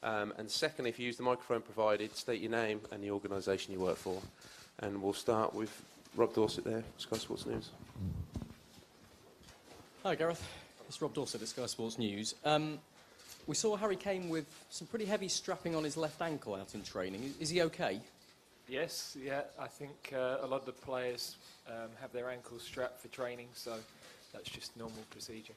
And secondly, if you use the microphone provided, state your name and the organisation you work for. And we'll start with Rob Dorset there, Sky Sports News. Hi Gareth, it's Rob Dorset at Sky Sports News. We saw Harry Kane with some pretty heavy strapping on his left ankle out in training. Is he okay? Yes, yeah, I think a lot of the players have their ankles strapped for training, so that's just normal procedure.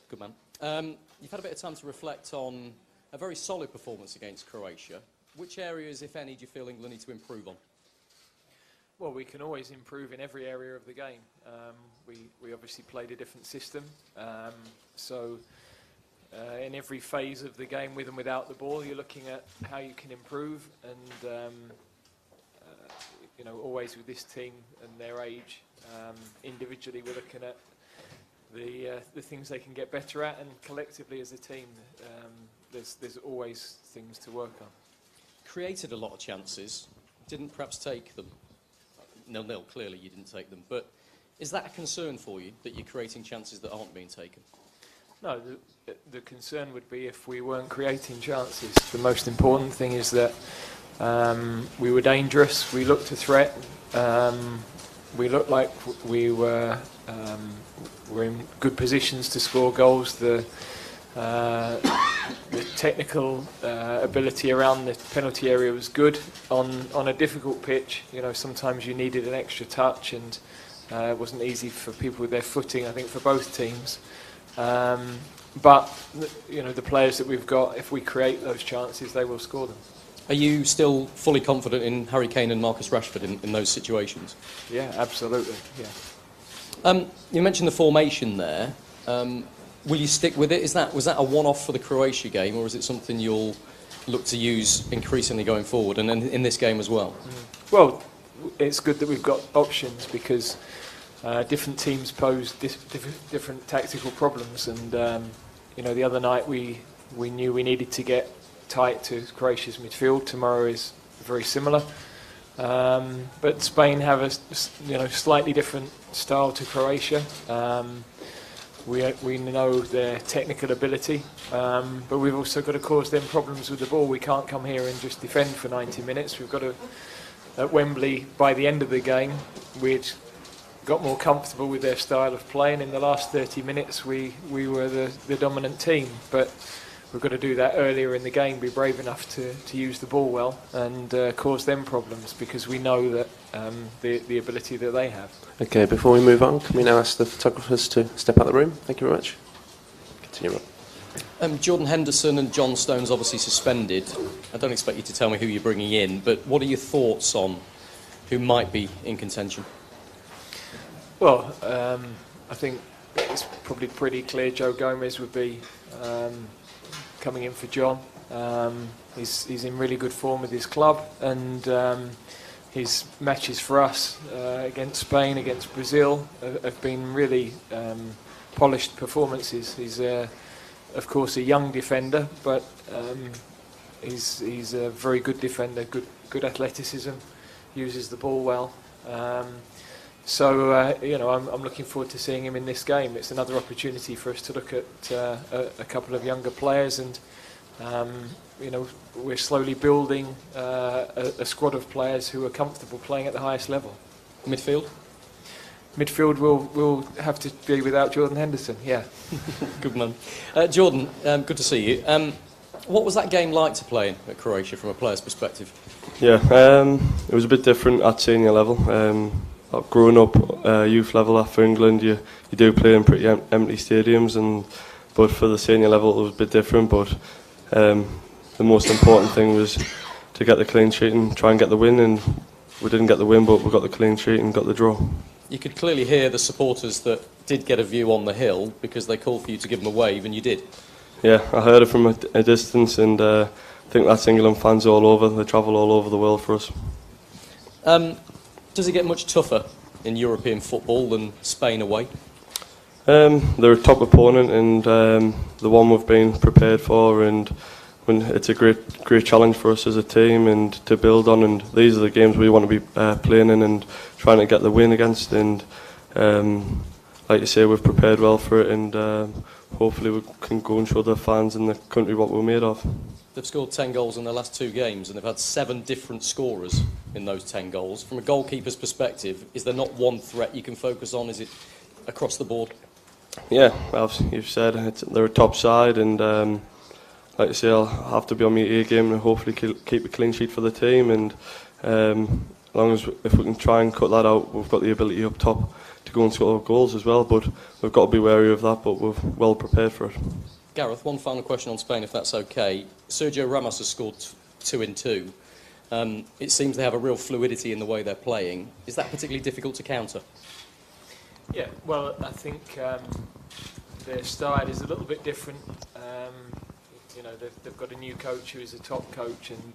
Good man. You've had a bit of time to reflect on a very solid performance against Croatia. Which areas, if any, do you feel England need to improve on? Well, we can always improve in every area of the game. We obviously played a different system, so in every phase of the game, with and without the ball, you're looking at how you can improve, and you know, always with this team and their age, individually we're looking at the things they can get better at, and collectively as a team, there's always things to work on. Created a lot of chances, didn't perhaps take them. 0-0, clearly you didn't take them, but is that a concern for you, that you're creating chances that aren't being taken? No, the concern would be if we weren't creating chances. The most important thing is that we were dangerous, we looked a threat, we looked like we were in good positions to score goals. The technical ability around the penalty area was good on a difficult pitch. You know, sometimes you needed an extra touch, and it wasn't easy for people with their footing, I think, for both teams. But you know, the players that we've got, if we create those chances, they will score them. Are you still fully confident in Harry Kane and Marcus Rashford in those situations? Yeah, absolutely. Yeah. You mentioned the formation there. Will you stick with it? Was that a one-off for the Croatia game, or is it something you'll look to use increasingly going forward, and in this game as well? Well, it's good that we've got options, because different teams pose different tactical problems, and you know, the other night we knew we needed to get tight to Croatia's midfield. Tomorrow is very similar, but Spain have a slightly different style to Croatia. We know their technical ability, but we've also got to cause them problems with the ball. We can't come here and just defend for 90 minutes. We've got to, at Wembley, by the end of the game, we'd got more comfortable with their style of play, and in the last 30 minutes we were the dominant team. But we've got to do that earlier in the game, be brave enough to use the ball well, and cause them problems, because we know that the ability that they have. Okay, before we move on, can we now ask the photographers to step out of the room? Thank you very much. Continue on. Jordan Henderson and John Stones obviously suspended. I don't expect you to tell me who you're bringing in, but what are your thoughts on who might be in contention? Well, I think it's probably pretty clear Joe Gomez would be coming in for John. He's in really good form with his club, and his matches for us against Spain, against Brazil, have been really polished performances. He's of course a young defender, but he's a very good defender, good athleticism, uses the ball well. So you know, I'm looking forward to seeing him in this game. It's another opportunity for us to look at a couple of younger players, and you know, we're slowly building a squad of players who are comfortable playing at the highest level. Midfield? Midfield will have to be without Jordan Henderson, yeah. Good man. Jordan, good to see you. What was that game like to play in at Croatia from a player's perspective? Yeah, it was a bit different at senior level. Growing up youth level after England, you do play in pretty empty stadiums, but for the senior level it was a bit different. But the most important thing was to get the clean sheet and try and get the win, and we didn't get the win, but we got the clean sheet and got the draw. You could clearly hear the supporters that did get a view on the hill, because they called for you to give them a wave, and you did. Yeah, I heard it from a distance, and I think that's England fans all over. They travel all over the world for us. Does it get much tougher in European football than Spain away? They're a top opponent, and the one we've been prepared for, and it's a great challenge for us as a team and to build on, and these are the games we want to be playing in and trying to get the win against, and like you say, we've prepared well for it, and hopefully we can go and show the fans and the country what we're made of. they've scored 10 goals in their last 2 games, and they've had 7 different scorers in those 10 goals. From a goalkeeper's perspective, is there not one threat you can focus on? Is it across the board? Yeah, as you've said, they're a top side, and like I say, I'll have to be on my A game and hopefully keep a clean sheet for the team. And as long as if we can try and cut that out, we've got the ability up top to go and score goals as well. But we've got to be wary of that. But we're well prepared for it. Gareth, one final question on Spain, if that's okay. Sergio Ramos has scored 2 in 2. It seems they have a real fluidity in the way they're playing. Is that particularly difficult to counter? Yeah, well, I think their style is a little bit different. You know, they've got a new coach who is a top coach, and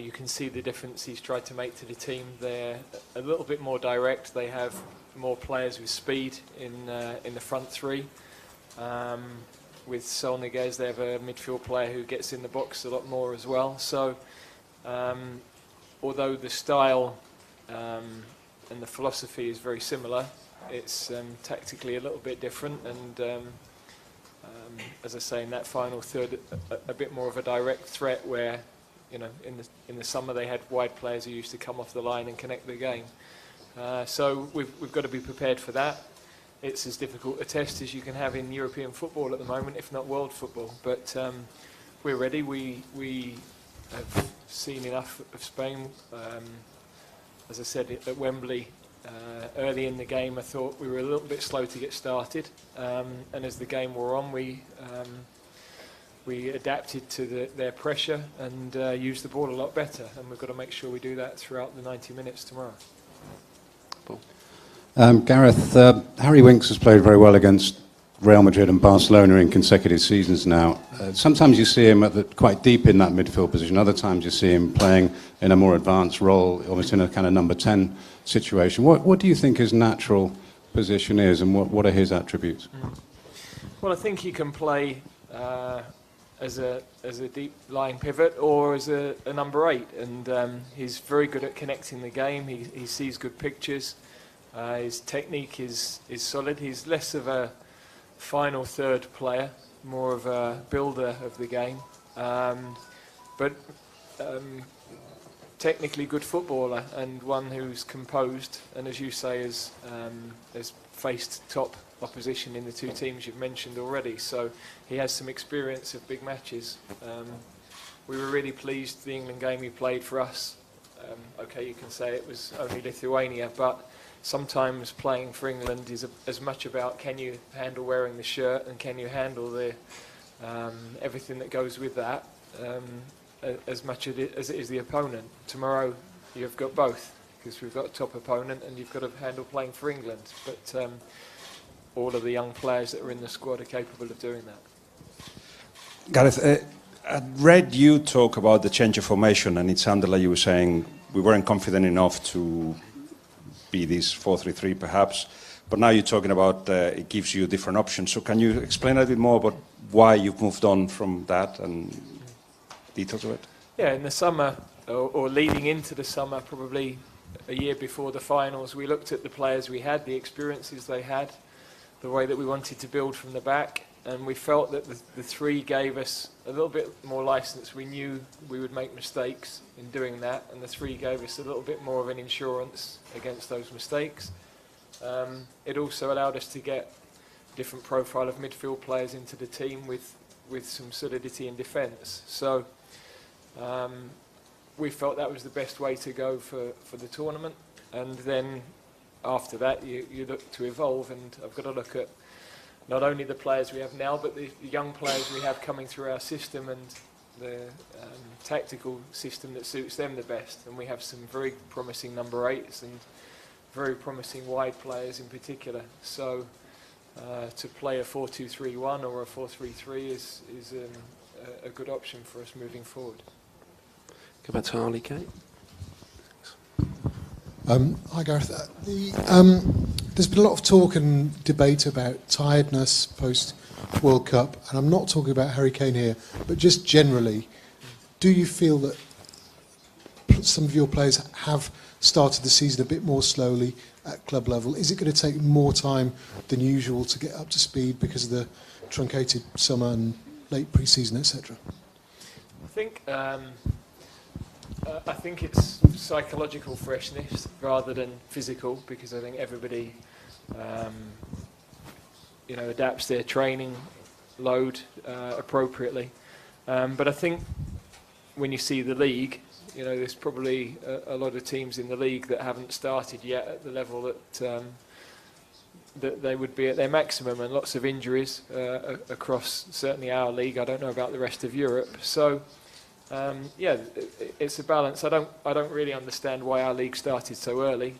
you can see the difference he's tried to make to the team. They're a little bit more direct. They have more players with speed in the front 3. With Sol Niguez, they have a midfield player who gets in the box a lot more as well. So, although the style and the philosophy is very similar, it's tactically a little bit different, and as I say, in that final third, a bit more of a direct threat where, you know, in the summer they had wide players who used to come off the line and connect the game. So we've got to be prepared for that. It's as difficult a test as you can have in European football at the moment, if not world football. But we're ready. We have seen enough of Spain. As I said, at Wembley, early in the game, I thought we were a little bit slow to get started. And as the game wore on, we adapted to their pressure and used the ball a lot better. And we've got to make sure we do that throughout the 90 minutes tomorrow. Gareth, Harry Winks has played very well against Real Madrid and Barcelona in consecutive seasons now. Sometimes you see him quite deep in that midfield position. Other times you see him playing in a more advanced role, almost in a kind of number 10 situation. What do you think his natural position is, and what are his attributes? Well, I think he can play as a deep lying pivot or as a number 8, and he's very good at connecting the game. He sees good pictures. His technique is solid. He's less of a final third player, more of a builder of the game, but technically good footballer, and one who's composed, and as you say, has faced top opposition in the 2 teams you've mentioned already, so he has some experience of big matches. We were really pleased the England game he played for us. Okay, you can say it was only Lithuania, but sometimes playing for England is as much about can you handle wearing the shirt and can you handle the everything that goes with that, as much as it is the opponent. Tomorrow you've got both, because we've got a top opponent and you've got to handle playing for England. But all of the young players that are in the squad are capable of doing that. Gareth, I read you talk about the change of formation, and it sounded like you were saying we weren't confident enough to be this 4-3-3 perhaps, but now you're talking about it gives you different options. So can you explain a little bit more about why you've moved on from that and details of it? Yeah, in the summer, or leading into the summer, probably a year before the finals, we looked at the players we had, the experiences they had, the way that we wanted to build from the back, and we felt that the 3 gave us a little bit more license. We knew we would make mistakes in doing that, and the 3 gave us a little bit more of an insurance against those mistakes. It also allowed us to get different profile of midfield players into the team with some solidity in defence. So we felt that was the best way to go for the tournament, and then after that you look to evolve, and I've got to look at not only the players we have now, but the young players we have coming through our system and the tactical system that suits them the best. And we have some very promising number 8s and very promising wide players in particular. So to play a 4-2-3-1 or a 4-3-3 is a good option for us moving forward. Go back to Harley, Kate. Hi Gareth. There's been a lot of talk and debate about tiredness post World Cup, and I'm not talking about Harry Kane here, but just generally, do you feel that some of your players have started the season a bit more slowly at club level? Is it going to take more time than usual to get up to speed because of the truncated summer and late pre-season, etc.? I think it's psychological freshness rather than physical, because I think everybody, adapts their training load appropriately. But I think when you see the league, there's probably a lot of teams in the league that haven't started yet at the level that they would be at their maximum, and lots of injuries across certainly our league. I don't know about the rest of Europe. So, it's a balance. I don't really understand why our league started so early,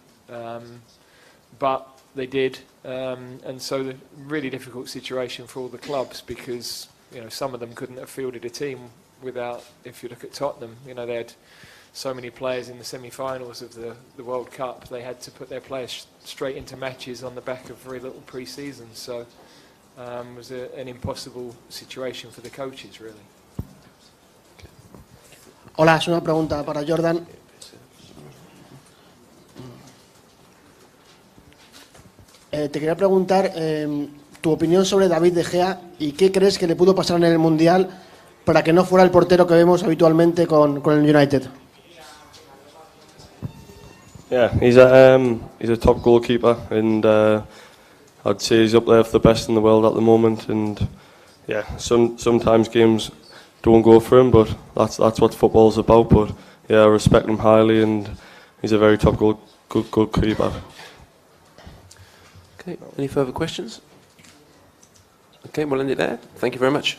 but they did, and so the really difficult situation for all the clubs, because some of them couldn't have fielded a team without. If you look at Tottenham, they had so many players in the semi-finals of the World Cup. They had to put their players straight into matches on the back of very little pre-season. So it was an impossible situation for the coaches, really. Hola, es una pregunta para Jordan. Te quería preguntar tu opinión sobre David De Gea y qué crees que le pudo pasar en el Mundial para que no fuera el portero que vemos habitualmente con el United. Yeah, he's a top goalkeeper, and I'd say he's up there for the best in the world at the moment. And yeah, sometimes games don't go for him, but that's what football's about. But yeah, I respect him highly, and he's a very top good goalkeeper. Okay, any further questions? Okay, we'll end it there. Thank you very much.